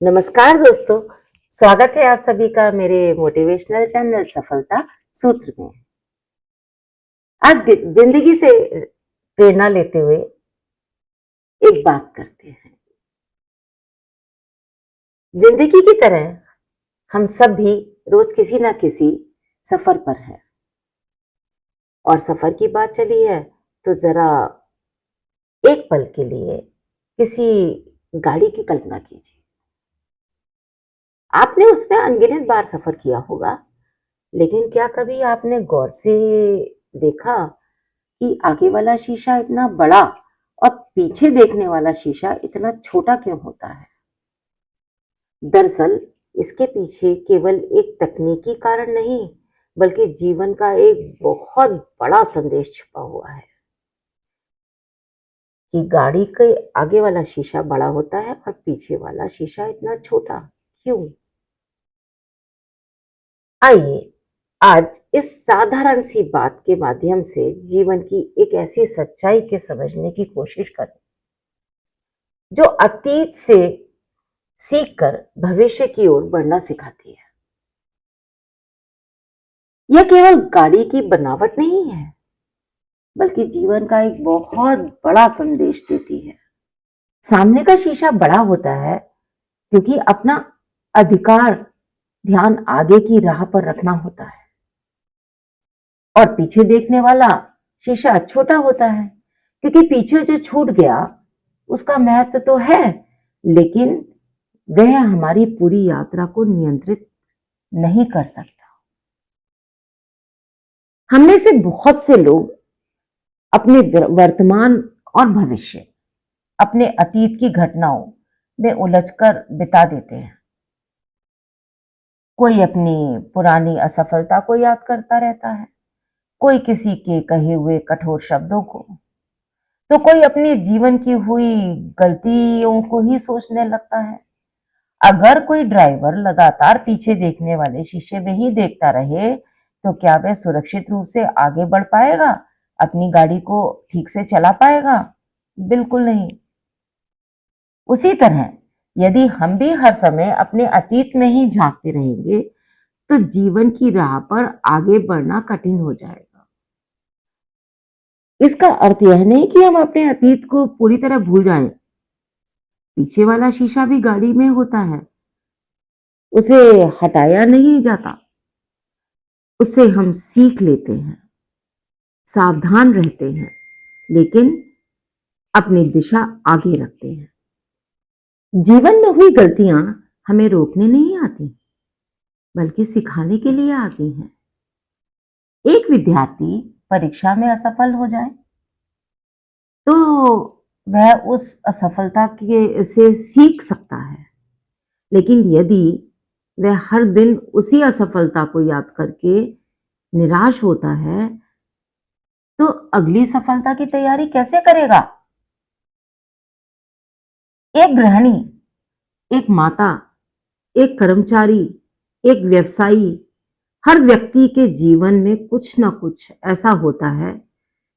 नमस्कार दोस्तों, स्वागत है आप सभी का मेरे मोटिवेशनल चैनल सफलता सूत्र में। आज जिंदगी से प्रेरणा लेते हुए एक बात करते हैं। जिंदगी की तरह हम सब भी रोज किसी ना किसी सफर पर हैं और सफर की बात चली है तो जरा एक पल के लिए किसी गाड़ी की कल्पना कीजिए। आपने उसमें अनगिनत बार सफर किया होगा, लेकिन क्या कभी आपने गौर से देखा कि आगे वाला शीशा इतना बड़ा और पीछे देखने वाला शीशा इतना छोटा क्यों होता है? दरअसल इसके पीछे केवल एक तकनीकी कारण नहीं, बल्कि जीवन का एक बहुत बड़ा संदेश छुपा हुआ है कि गाड़ी के आगे वाला शीशा बड़ा होता है और पीछे वाला शीशा इतना छोटा क्यों? आइए आज इस साधारण सी बात के माध्यम से जीवन की एक ऐसी सच्चाई के समझने की कोशिश करें जो अतीत से सीखकर भविष्य की ओर बढ़ना सिखाती है। यह केवल गाड़ी की बनावट नहीं है, बल्कि जीवन का एक बहुत बड़ा संदेश देती है। सामने का शीशा बड़ा होता है क्योंकि अपना अधिकार ध्यान आगे की राह पर रखना होता है, और पीछे देखने वाला शीशा छोटा होता है क्योंकि पीछे जो छूट गया उसका महत्व तो है, लेकिन वह हमारी पूरी यात्रा को नियंत्रित नहीं कर सकता। हमने से बहुत से लोग अपने वर्तमान और भविष्य, अपने अतीत की घटनाओं में उलझकर बिता देते हैं। कोई अपनी पुरानी असफलता को याद करता रहता है, कोई किसी के कहे हुए कठोर शब्दों को, तो कोई अपने जीवन की हुई गलतियों को ही सोचने लगता है। अगर कोई ड्राइवर लगातार पीछे देखने वाले शीशे में ही देखता रहे तो क्या वह सुरक्षित रूप से आगे बढ़ पाएगा, अपनी गाड़ी को ठीक से चला पाएगा? बिल्कुल नहीं। उसी तरह यदि हम भी हर समय अपने अतीत में ही झांकते रहेंगे तो जीवन की राह पर आगे बढ़ना कठिन हो जाएगा। इसका अर्थ यह नहीं कि हम अपने अतीत को पूरी तरह भूल जाएं। पीछे वाला शीशा भी गाड़ी में होता है, उसे हटाया नहीं जाता, उससे हम सीख लेते हैं, सावधान रहते हैं, लेकिन अपनी दिशा आगे रखते हैं। जीवन में हुई गलतियां हमें रोकने नहीं आती, बल्कि सिखाने के लिए आती हैं। एक विद्यार्थी परीक्षा में असफल हो जाए तो वह उस असफलता के से सीख सकता है, लेकिन यदि वह हर दिन उसी असफलता को याद करके निराश होता है तो अगली सफलता की तैयारी कैसे करेगा? एक गृहिणी, एक माता, एक कर्मचारी, एक व्यवसायी, हर व्यक्ति के जीवन में कुछ ना कुछ ऐसा होता है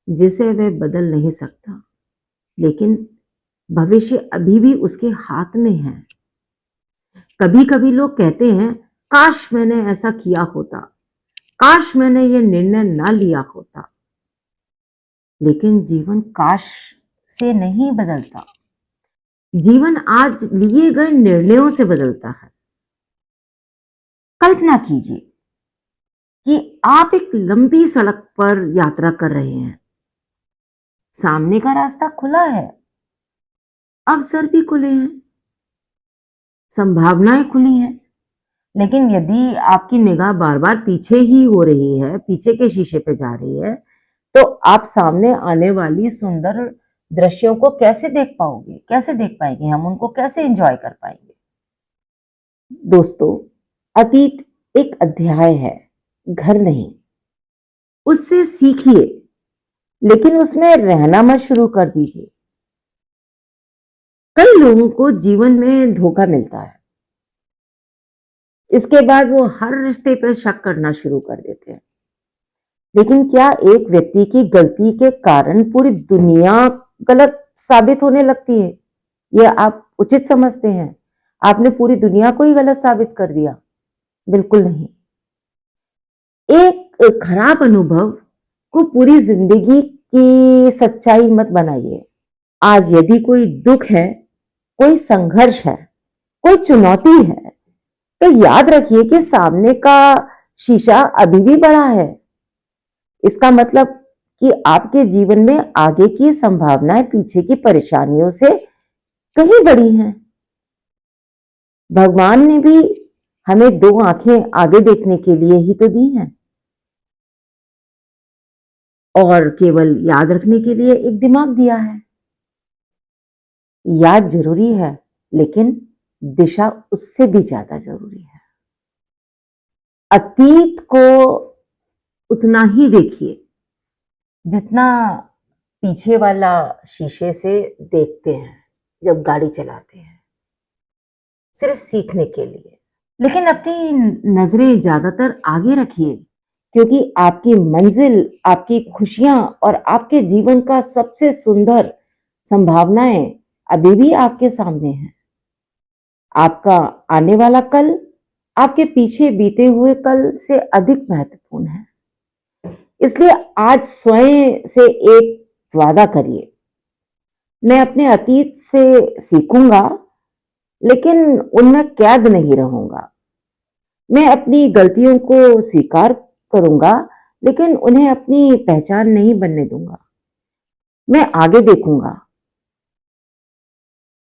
जिसे वह बदल नहीं सकता, लेकिन भविष्य अभी भी उसके हाथ में है। कभी कभी लोग कहते हैं, काश मैंने ऐसा किया होता, काश मैंने ये निर्णय ना लिया होता। लेकिन जीवन काश से नहीं बदलता, जीवन आज लिए गए निर्णयों से बदलता है। कल्पना कीजिए कि आप एक लंबी सड़क पर यात्रा कर रहे हैं। सामने का रास्ता खुला है, अवसर भी खुले हैं, संभावनाएं खुली हैं, लेकिन यदि आपकी निगाह बार बार पीछे ही हो रही है, पीछे के शीशे पे जा रही है, तो आप सामने आने वाली सुंदर दृश्यों को कैसे देख पाओगे, कैसे देख पाएंगे, हम उनको कैसे एंजॉय कर पाएंगे? दोस्तों, अतीत एक अध्याय है, घर नहीं। उससे सीखिए, लेकिन उसमें रहना मत शुरू कर दीजिए। कई लोगों को जीवन में धोखा मिलता है, इसके बाद वो हर रिश्ते पर शक करना शुरू कर देते हैं। लेकिन क्या एक व्यक्ति की गलती के कारण पूरी दुनिया गलत साबित होने लगती है? यह आप उचित समझते हैं? आपने पूरी दुनिया को ही गलत साबित कर दिया। बिल्कुल नहीं। एक खराब अनुभव को पूरी जिंदगी की सच्चाई मत बनाइए। आज यदि कोई दुख है, कोई संघर्ष है, कोई चुनौती है, तो याद रखिए कि सामने का शीशा अभी भी बड़ा है। इसका मतलब कि आपके जीवन में आगे की संभावनाएं पीछे की परेशानियों से कहीं बड़ी हैं। भगवान ने भी हमें दो आंखें आगे देखने के लिए ही तो दी हैं, और केवल याद रखने के लिए एक दिमाग दिया है। याद जरूरी है, लेकिन दिशा उससे भी ज्यादा जरूरी है। अतीत को उतना ही देखिए जितना पीछे वाला शीशे से देखते हैं जब गाड़ी चलाते हैं, सिर्फ सीखने के लिए। लेकिन अपनी नजरें ज्यादातर आगे रखिए, क्योंकि आपकी मंजिल, आपकी खुशियां और आपके जीवन का सबसे सुंदर संभावनाएं अभी भी आपके सामने हैं। आपका आने वाला कल आपके पीछे बीते हुए कल से अधिक महत्वपूर्ण है। इसलिए आज स्वयं से एक वादा करिए, मैं अपने अतीत से सीखूंगा, लेकिन उनमें कैद नहीं रहूंगा। मैं अपनी गलतियों को स्वीकार करूंगा, लेकिन उन्हें अपनी पहचान नहीं बनने दूंगा। मैं आगे देखूंगा,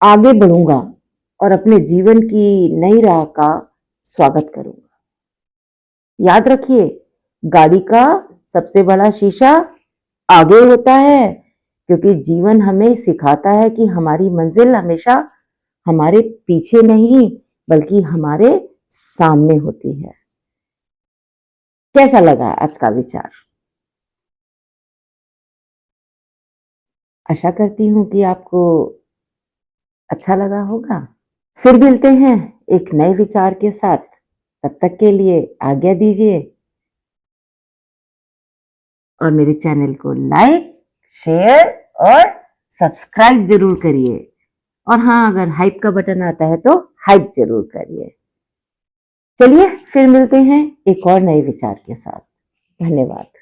आगे बढ़ूंगा और अपने जीवन की नई राह का स्वागत करूंगा। याद रखिए, गाड़ी का सबसे बड़ा शीशा आगे होता है, क्योंकि जीवन हमें सिखाता है कि हमारी मंजिल हमेशा हमारे पीछे नहीं बल्कि हमारे सामने होती है। कैसा लगा आज का विचार? आशा करती हूं कि आपको अच्छा लगा होगा। फिर मिलते हैं एक नए विचार के साथ। तब तक के लिए आज्ञा दीजिए और मेरे चैनल को लाइक, शेयर और सब्सक्राइब जरूर करिए। और हाँ, अगर हाइप का बटन आता है तो हाइप जरूर करिए। चलिए फिर मिलते हैं एक और नए विचार के साथ। धन्यवाद।